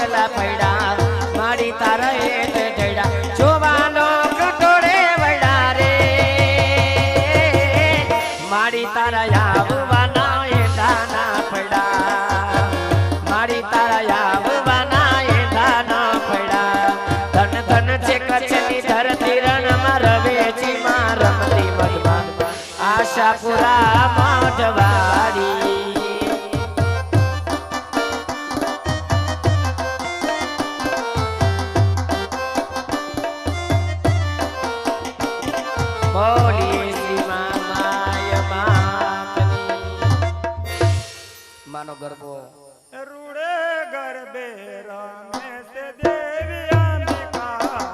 બગલા પડ્યા મારી તારા હેત ઢળ્યા જોવાનો કટોળે વડા રે મારી તારા આવવાના એ દાના પડ્યા મારી તારા આવવાના એ દાના પડ્યા ધન ધન છે કચ્છની ધરતી રણમાં રવેચી માં રમતી મધમાં આશાપુરા મોઢવાડી બોલી શ્રી માય માતની માનો ગરબો રૂડે ગરબે રમે છે દેવી અંબિકા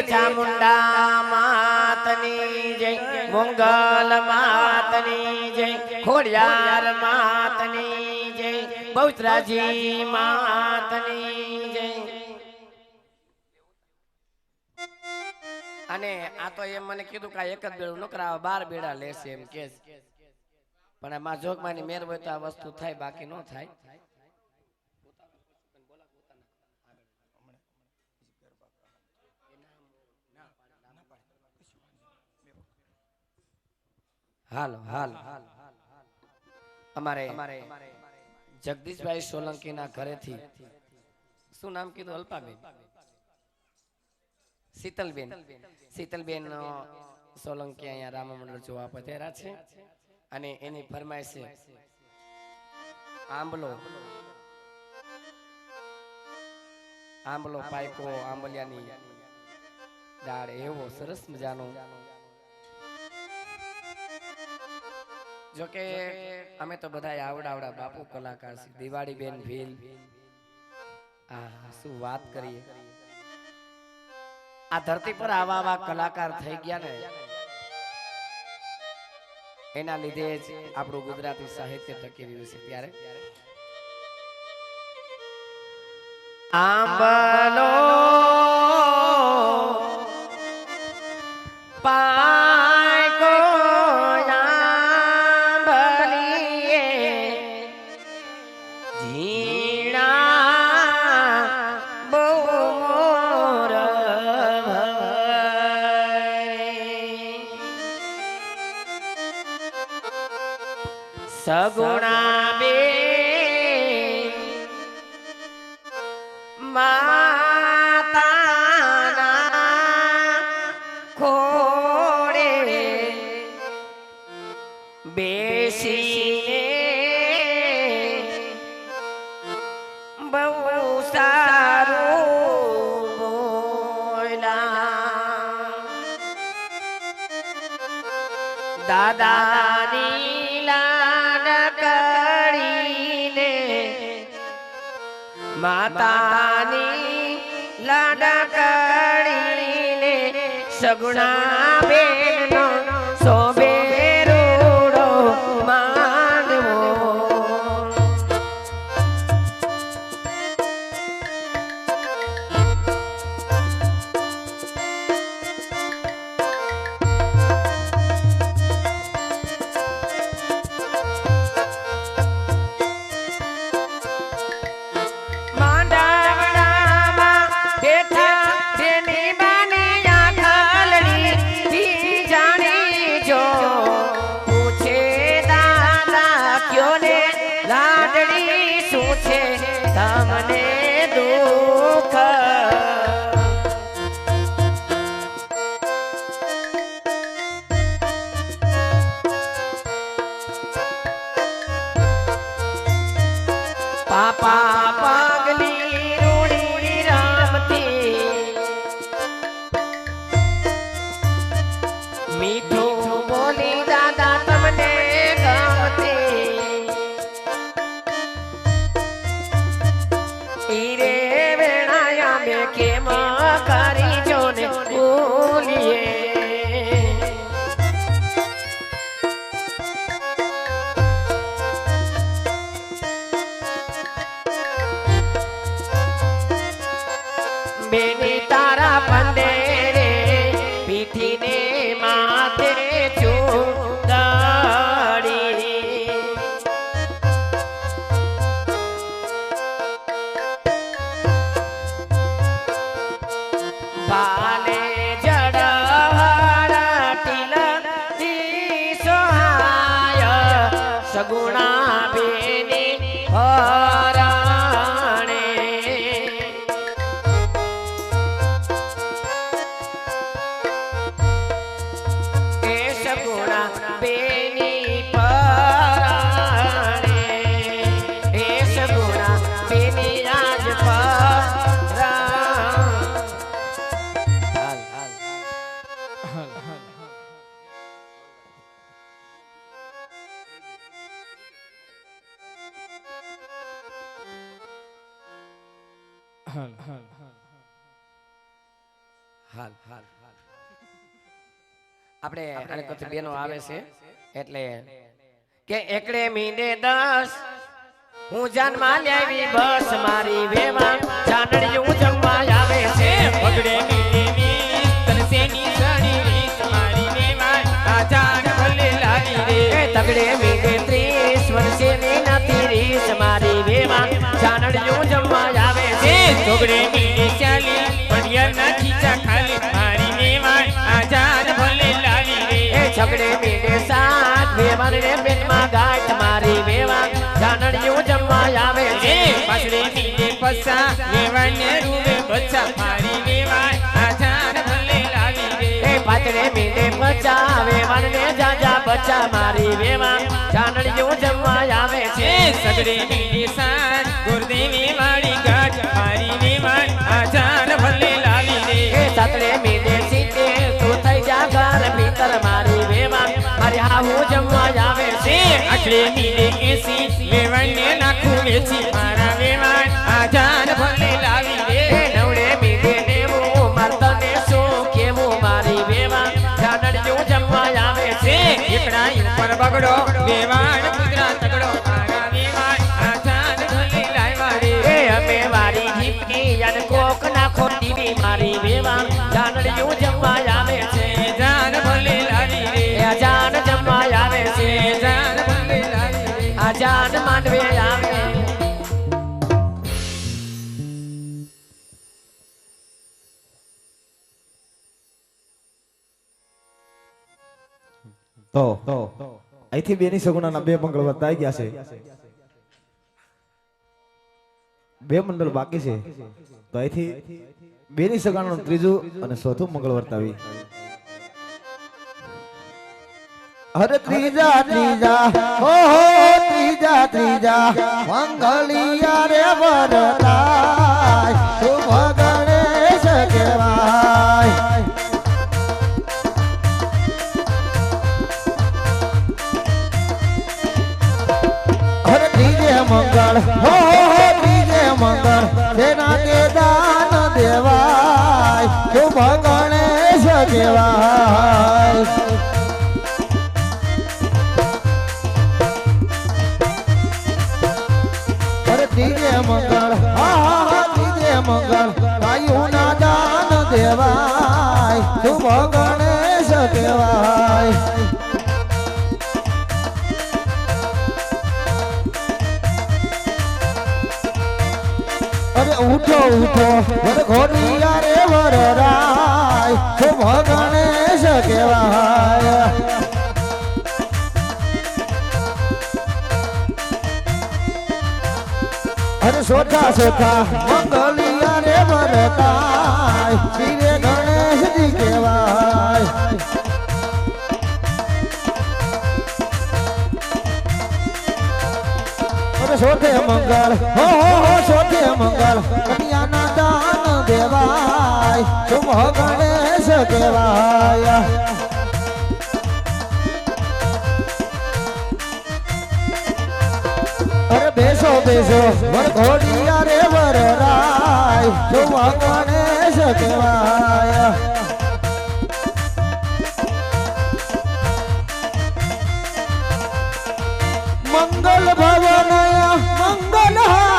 ચામુંડા માતની જય મંગલ માતની જય ખોડિયાર માતની જય બહુચરાજી માતની જય અને આ તો એમ મને કીધું કે એક જ બેડું નકરા 12 બેડા લેશે એમ કે પણ આ માં જોગમાની મેર હોય તો આ વસ્તુ થાય બાકી ન થાય હાલો હાલ અમારે જગદીશભાઈ સોલંકી ના ઘરેથી શું નામ કીધું અલ્પાબેન શીતલબેન સોલંકી અહીંયા રામ મંડળ જોવા પધાર્યા છે અને એની ફરમાઈશ છે આંબલો પાયકો આંબલિયાની દાળ એવો સરસ મજાનો જોકે અમે તો બધા આવડા બાપુ કલાકાર છે દિવાળી બેન ભીલ શું વાત કરીએ આ ધરતી પર આવા કલાકાર થઈ ગયા ને એના લીધે જ આપણું ગુજરાતી સાહિત્ય ટકી રહ્યું છે ત્યારે આંબલો પાયકો સગુણા બે માતાના ખોડે બેસીને બહુ સારું બોલ્યા દાદાની માતાની લાડકડીને સગુણા બેનો સોબે રૂડો માંડવો મીઠું બોલી દાદા તમને ગમતી ઈરે વેણાયા બે કેમ કરી જો ને ભૂલીએ બેની તારા પંદેરે પીઠીને માથે ચૂંદડી ભાલે જડહરા તિલકી સોહાય સગુણા બેની હરાણે એ સગુણા બેની પરાણે એ સગુણા બેની રાજ આપણે આને કચ્છ બેનો આવે છે એટલે કે એકડે મીંડે 10 હું જાનમાં લાવી બસ મારી વેવા ચાંદડીયું જમવા આવે છે પગડે મીંડે તનસેની સણી રીસ મારી વેવા આ જાન ભલે લાવી રે એ તગડે મીંડે 30 વર્ષેની નથી રીસ મારી વેવા ચાંદડીયું જમવા આવે છે ચોગડે મીંડે ચાલી પડિયા ના ખીચા ખાલી મારી વેવા આ જાન ભલે લાવી રે એ છગડે મીંડે 7 વેવાને પેટમાં ગાંઠ મારી વેવા ચાંદડીયું જમવા આવે છે પાછડે મીંડે પસા વેવાને રૂવે બચ્ચા મારી વેવા આ જાન ભલે લાવી રે એ પાતળે મીંડે બચ્ચા વેવાને જાજા બચ્ચા મારી વેવા ચાંદડીયું જમવા આવે છે સગડે મીંડે સાત ગુરદેવી વાળી ગાંઠ મારી વેવા આ જાન ભલે લાવી રે એ સાતડે મીંડે 70 તું થઈ જા ઘર ભીતર મારી વેવા મારી હાહુ જમવા આવે છે આખડે મીંડે 80 વેવાને નાખું વેચી મારા વેવા આ જાન ભલે લાવી રે એ નવડે મીંડે 90 મારતને શું કેવું મારી વેવા ચાંદડીયું જમવા આવે છે એકડા ઉપર બગડો વેવાણ કુતરા તગડો મારા વેવાણ આ જાન ભલે લાવ્યા રે એ અમે વારી જીપકી યાદ કોક નાખો ટીવી મારી વેવા ચાંદડીયું જમવા આવે છે જાન ભલે લાવી રે એ અજાન જમવા આવે છે જાન ભલે લાવી રે અજાન માંડવે આવે તો અહીંથી બેની સગુણાના 2 મંગળ વર્તાઈ ગયા છે 2 મંડળ બાકી છે તો અહીંથી બેની સગુણાનું ત્રીજું અને ચોથું મંગળ વર્તાવી અરે ત્રીજા ઓહો ત્રીજા મંગળિયા રે વરતાય શુભ ગણેશ કહેવાય મંગળ હો ત્રીજે મંગળ તેના કે દાન દેવાય શુભ ગણેશ કહેવાય અરે ત્રીજે મંગળ હા ત્રીજે મંગળ વાયુના દાન દેવાય શુભ ગણેશ કહેવાય ઉઠો વર ઘોડિયા રે વરરાય શુભ ગણેશ કહેવાય અરે સોઠા મંગલિયા રે વરતાય શ્રી ગણેશજી કહેવાય સોઠે મંગળ હો સોઠે મંગળ કન્યાના દાન દેવાય શુભ ગણેશ કહેવાય ગણેશો બેસો વરઘોડિયા રે વરરાય જોવા ગણેશ કહેવાય મંગલ ભવનયા મંગલહારી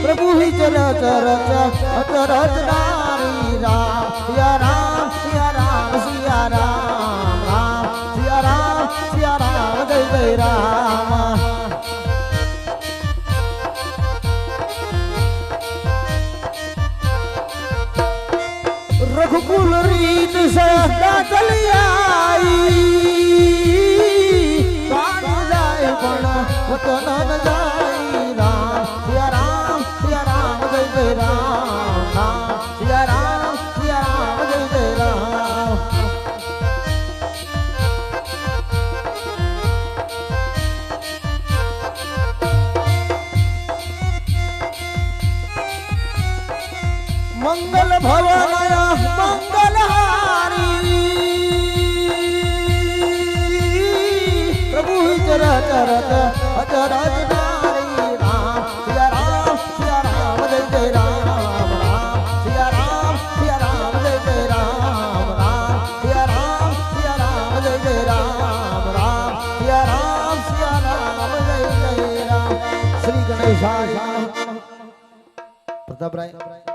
પ્રભુ વિચર ચરચ અચરચ નારી રામ સિયા રામ સિયા રામ સિયા રામ રામ સિયા રામ સિયા રામ જય જય રામ રઘુકુલ રીત સદા ચલી આઈ વતન ન જાય રામ સિયા રામ જય જય રામ રામ સિયા રામ જય જય રામ મંગલ ભવનયા મંગલહારી પ્રભુ ચર ચરત અચરજ નારી રામ સિયા રામ જય જય રામ રામ સિયા રામ જય જય રામ રામ સિયા રામ જય જય રામ રામ સિયા રામ જય જય રામ શ્રી ગણેશાય પ્રતાપરાય